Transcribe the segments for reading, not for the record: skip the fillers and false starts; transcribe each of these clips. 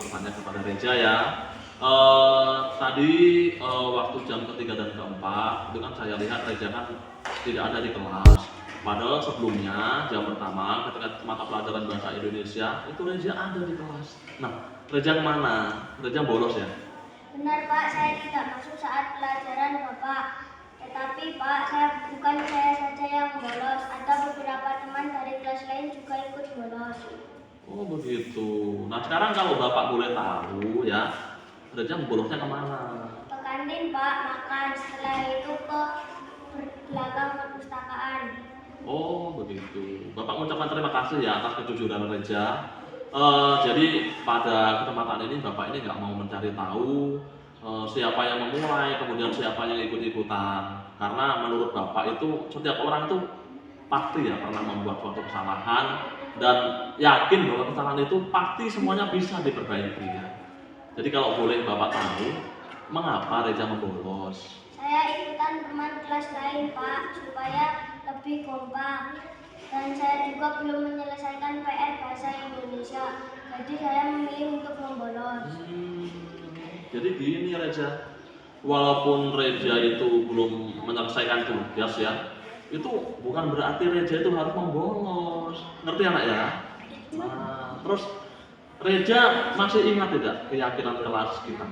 bertanya kepada Reza ya. Tadi waktu jam ketiga dan keempat itu kan saya lihat Reza kan tidak ada di kelas. Padahal sebelumnya jam pertama ketika mata pelajaran bahasa Indonesia itu Reza ada di kelas. Nah, Reza kemana? Reza bolos ya? Benar Pak, saya tidak masuk saat pelajaran Bapak. Tetapi Pak, bukan saya saja yang bolos, ada beberapa teman dari kelas lain juga ikut bolos. Oh begitu. Nah sekarang kalau Bapak boleh tahu ya, Reza bolosnya kemana? Ke kantin Pak, makan. Setelah itu ke belakang perpustakaan. Oh begitu. Bapak mengucapkan terima kasih ya atas kejujuran Reza. Jadi pada kesempatan ini Bapak ini nggak mau mencari tahu siapa yang memulai, kemudian siapa yang ikut-ikutan. Karena menurut Bapak itu setiap orang itu pasti ya pernah membuat suatu kesalahan dan yakin bahwa kesalahan itu pasti semuanya bisa diperbaiki ya. Jadi kalau boleh Bapak tahu, mengapa Reza membolos? Saya ikutan teman kelas lain Pak, supaya lebih kompak. Dan saya juga belum menyelesaikan PR bahasa Indonesia. Jadi saya memilih untuk membolos. Jadi gini Reza, walaupun Reza itu belum menyelesaikan tugas ya, itu bukan berarti Reza itu harus membolos. Ngerti anak ya? Nah, terus Reza masih ingat tidak keyakinan kelas kita?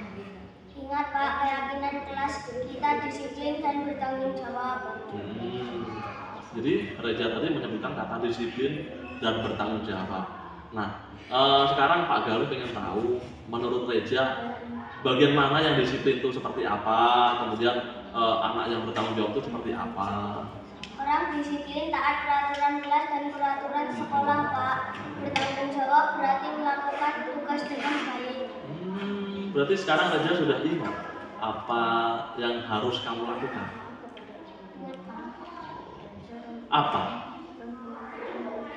Ingat Pak, keyakinan kelas kita disiplin dan bertanggung jawab. Jadi Reza tadi menyebutkan kata disiplin dan bertanggung jawab. Nah, sekarang Pak Galuh ingin tahu, menurut Reza, bagian mana yang disiplin itu seperti apa, kemudian anak yang bertanggung jawab itu seperti apa? Orang disiplin taat peraturan kelas dan peraturan sekolah Pak. Bertanggung jawab berarti melakukan tugas dengan baik. Berarti sekarang Reza sudah ingat apa yang harus kamu lakukan? Apa?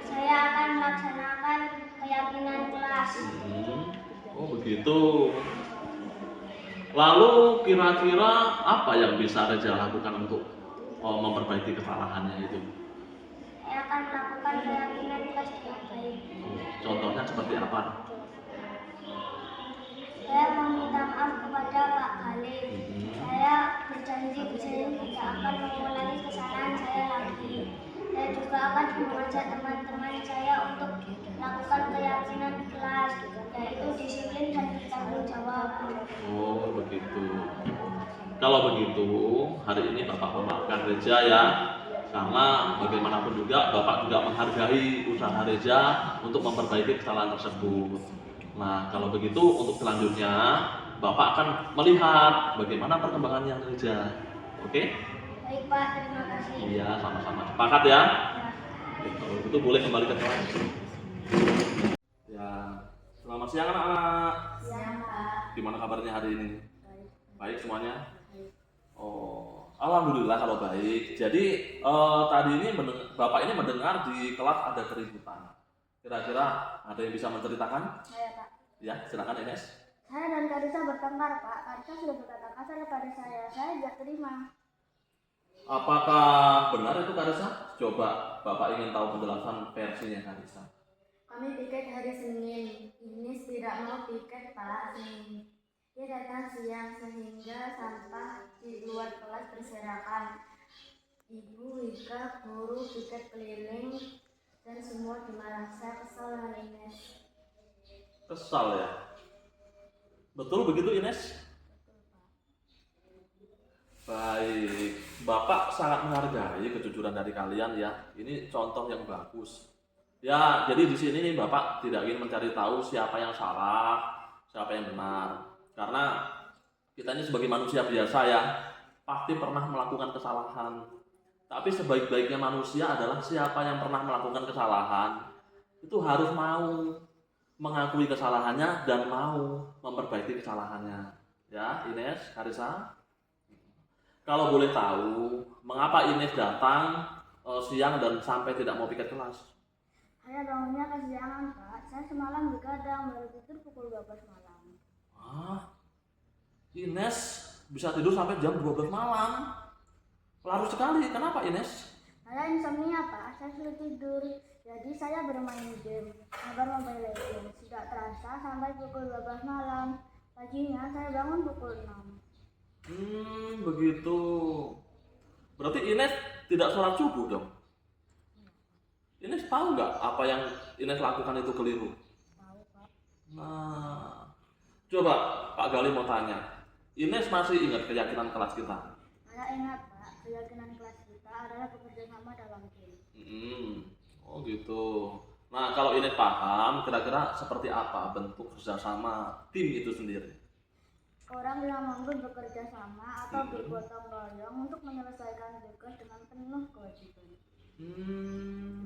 Saya akan melaksanakan keyakinan kelas. Oh begitu. Lalu kira-kira apa yang bisa Reza lakukan untuk memperbaiki kesalahannya itu? Saya akan melakukan keyakinan kelas dengan baik. Contohnya seperti apa? Saya meminta maaf kepada Pak Khalid. Saya berjanji saya tidak akan mengulangi kesalahan saya lagi. Saya juga akan mengajak teman-teman saya untuk melakukan keyakinan kelas, yaitu disiplin dan bertanggung jawab. Oh begitu. Kalau begitu, hari ini Bapak memaafkan Reza ya, karena bagaimanapun juga Bapak juga menghargai usaha Reza untuk memperbaiki kesalahan tersebut. Nah, kalau begitu untuk selanjutnya Bapak akan melihat bagaimana perkembangannya Reza. Oke? Baik Pak, terima kasih. Iya, sama-sama. Sepakat ya? Oke, kalau begitu boleh kembali ke kelas. Ya, selamat siang anak-anak. Siang Pak. Gimana kabarnya hari ini? Baik. Baik semuanya? Oh, alhamdulillah kalau baik. Jadi tadi ini Bapak ini mendengar di kelas ada keributan. Kira-kira ada yang bisa menceritakan? Saya Pak. Ya, silakan Ines. Saya dan Karisa bertengkar Pak. Karisa sudah berkata kasar pada saya. Saya tidak terima. Apakah benar itu Karisa? Coba Bapak ingin tahu penjelasan versinya Karisa. Kami piket hari Senin. Ini tidak mau piket Pak Senin. Dia datang siang sehingga sampah di luar kelas berserakan. Ibu, Wika, guru, piket keliling, dan semua dimarahi. Saya kesal dengan Ines. Kesal ya? Betul begitu Ines? Baik, Bapak sangat menghargai kejujuran dari kalian ya. Ini contoh yang bagus. Ya, jadi di sini nih Bapak tidak ingin mencari tahu siapa yang salah, siapa yang benar. Karena kita ini sebagai manusia biasa ya, pasti pernah melakukan kesalahan. Tapi sebaik-baiknya manusia adalah siapa yang pernah melakukan kesalahan itu harus mau mengakui kesalahannya dan mau memperbaiki kesalahannya. Ya, Ines, Karisa. Kalau boleh tahu, mengapa Ines datang siang dan sampai tidak mau piket kelas? Saya bangunnya kesiangan Pak. Saya semalam begadang, baru tidur pukul 12 malam. Ines bisa tidur sampai jam 12 malam. Larut sekali. Kenapa Ines? Saya insomnia Pak. Saya sulit tidur. Jadi saya bermain game Mobile Legends. Tidak terasa sampai pukul 12 malam. Paginya saya bangun pukul 6. Begitu. Berarti Ines tidak sholat subuh dong? Ines tahu nggak apa yang Ines lakukan itu keliru? Tahu, Pak. Nah, coba Pak Gali mau tanya. Ines masih ingat keyakinan kelas kita? Saya ingat, Pak, keyakinan kelas kita adalah bekerja sama dalam tim. Oh gitu. Nah, kalau Ines paham, kira-kira seperti apa bentuk kerjasama tim itu sendiri? Orang yang mampu bekerja sama atau bergotong royong untuk menyelesaikan tugas dengan penuh kewajiban.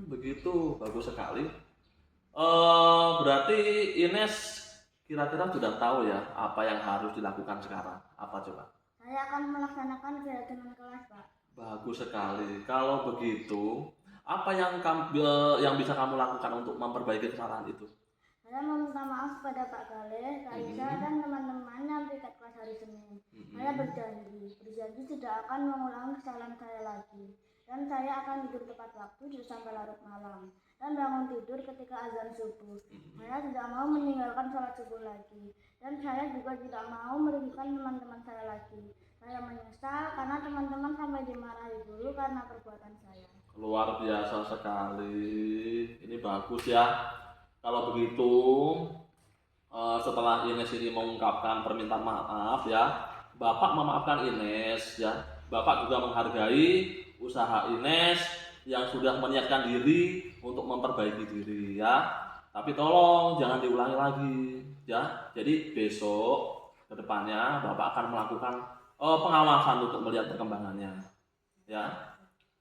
Begitu, bagus sekali. Berarti Ines kira-kira sudah tahu ya apa yang harus dilakukan sekarang. Apa coba? Saya akan melaksanakan keyakinan kelas, Pak. Bagus sekali. Kalau begitu, apa yang bisa kamu lakukan untuk memperbaiki kesalahan itu? Saya meminta maaf kepada Pak Gale, Raisa, dan teman-teman yang piket kelas hari Senin. Saya berjanji tidak akan mengulangi kesalahan saya lagi. Dan saya akan tidur tepat waktu sampai larut malam. Dan bangun tidur ketika azan subuh. Saya tidak mau meninggalkan sholat subuh lagi. Dan saya juga tidak mau merugikan teman-teman saya lagi. Saya menyesal karena teman-teman sampai dimarahi guru karena perbuatan saya. Luar biasa sekali. Ini bagus ya. Kalau begitu, setelah Ines ini mengungkapkan permintaan maaf ya, Bapak memaafkan Ines ya. Bapak juga menghargai usaha Ines yang sudah menyiapkan diri untuk memperbaiki diri ya. Tapi tolong jangan diulangi lagi ya. Jadi besok ke depannya Bapak akan melakukan pengawasan untuk melihat perkembangannya ya.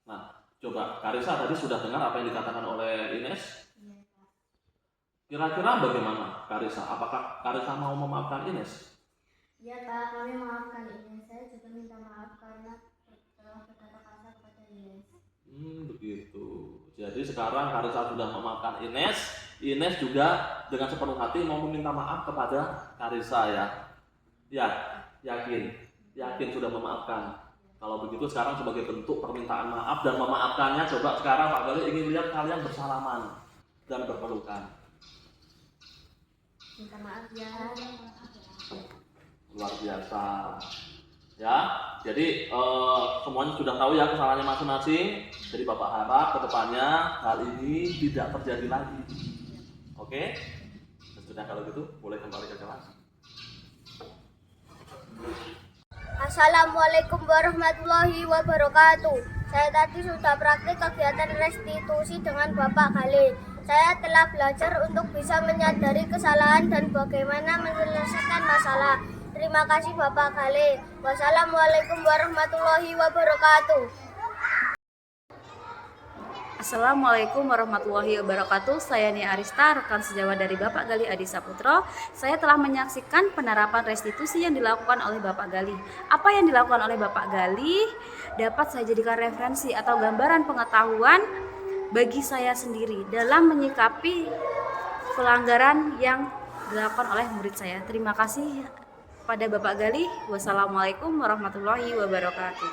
Nah, coba Karisa tadi sudah dengar apa yang dikatakan oleh Ines? Kira-kira bagaimana Karisa? Apakah Karisa mau memaafkan Ines? Ya, Pak, kami maafkan Ines. Saya juga minta maaf karena telah berkata kasar kepada Ines. Begitu. Jadi sekarang Karisa sudah memaafkan Ines. Ines juga dengan sepenuh hati mau meminta maaf kepada Karisa ya. Ya, yakin sudah memaafkan. Kalau begitu sekarang sebagai bentuk permintaan maaf dan memaafkannya, coba sekarang Pak Gali ingin lihat kalian bersalaman dan berpelukan. Minta maaf ya. Luar biasa ya. Jadi semuanya sudah tahu ya kesalahannya masing-masing. Jadi Bapak harap kedepannya hal ini tidak terjadi lagi. Oke? Sudah kalau gitu boleh kembali ke kelas. Assalamualaikum warahmatullahi wabarakatuh. Saya tadi sudah praktik kegiatan restitusi dengan Bapak Gale. Saya telah belajar untuk bisa menyadari kesalahan dan bagaimana menyelesaikan masalah. Terima kasih Bapak Gale. Wassalamualaikum warahmatullahi wabarakatuh. Assalamualaikum warahmatullahi wabarakatuh. Saya Nia Arista, rekan sejawat dari Bapak Gali Adi Saputro. Saya telah menyaksikan penerapan restitusi yang dilakukan oleh Bapak Gali. Apa yang dilakukan oleh Bapak Gali dapat saya jadikan referensi atau gambaran pengetahuan bagi saya sendiri dalam menyikapi pelanggaran yang dilakukan oleh murid saya. Terima kasih pada Bapak Gali. Wassalamualaikum warahmatullahi wabarakatuh.